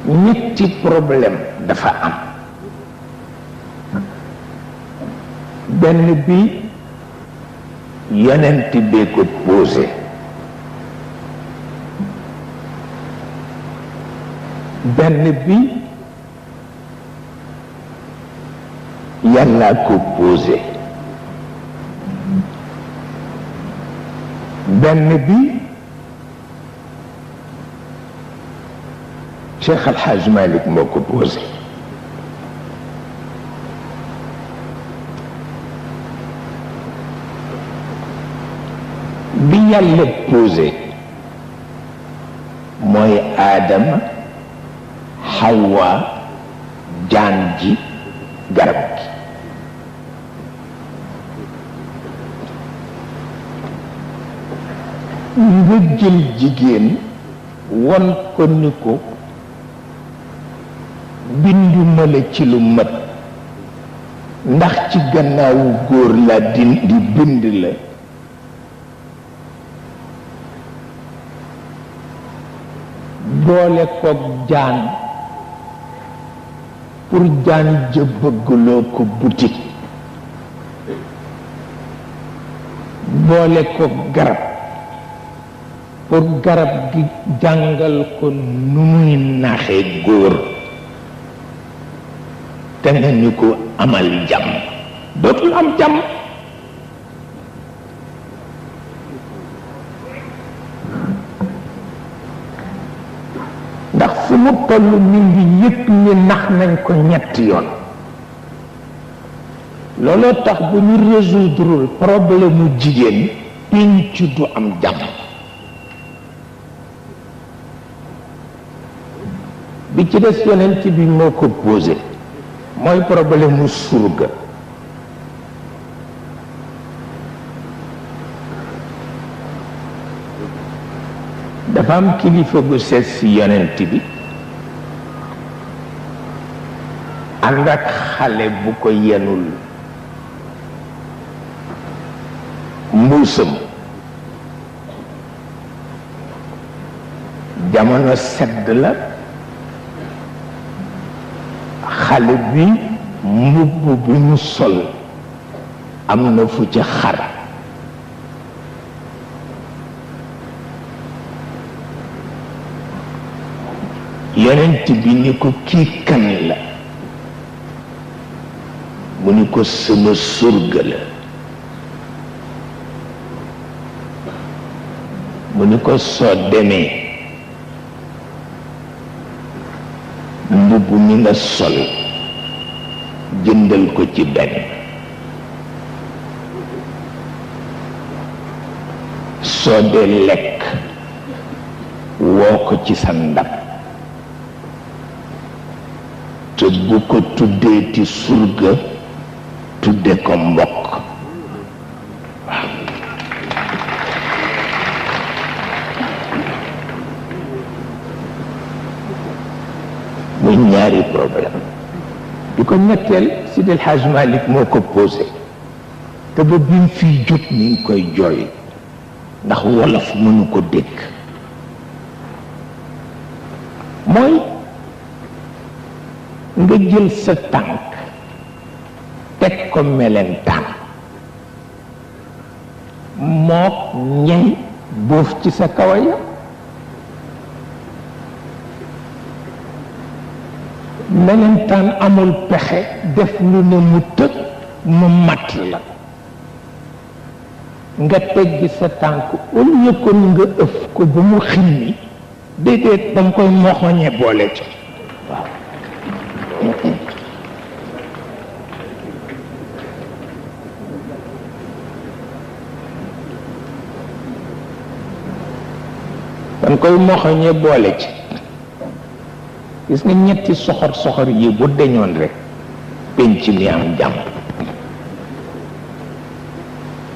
ñetti problème dafa am. benn bi yonent bee ko posé, benn bi yàlla ko posé, benn bi Cheikh Al Hadj Malick moo ko posé. bi yàlla posé mooy Aadama, Hawa, jaan ji, garab gi. nga jël jigéen won ko ni ko binduma la ci lu mat, ndax ci gannaawu góor la di bind la. boole koog jaan pour jaan ja bëggloo ko butik, boole koog garab pour garab gi jàngal ko nu muy naxee góor, te nga ni ko amal jàmm, dootul am jàmm. ndax fu mu toll mi ngi yëg ni nax nañ ko ñetti yoon. looloo tax bu ñu résoudre problème mu jigéen pénc du am jàmm. bi ci des yonent bi moo ko posé mooy problème mu surga. dafa am kilifa gu seet si yonent bi ànd ak xale bu ko yenul mbuusam. jamono sedd la, xale bi mbubb bi mu sol am na fu ci xar. yonent bi ni ko kii kan la? mu ni ko sama surga la. mu ni ko soo demee mbubb mi nga sol jëndal ko ci benn, soo dee lekk woo ko ci sa ndab, te bu ko tuddee ti surga, tudde ko mbokk. waaw muy ñaari problème. di ko ñetteel Sidi El Hadj Malick moo ko posé, te ba bi mu fiy jóg ni ngi koy jooy ndax wolof mënu ko dégg. mooy nga jël sa tànk teg ko melentaan, mook ñey boof ci sa kawaya. melentaan amul pexe def lu ne mu tëg mu matt la. nga teggi sa tànk au lieu kon nga ëf ko ba mu ximmi, déedéet danga koy moxoñe boole ci. waaw danga koy moxoñe boole ci. gis nga ñetti soxor soxor yi bu deñoon rek penc mi am jàmm.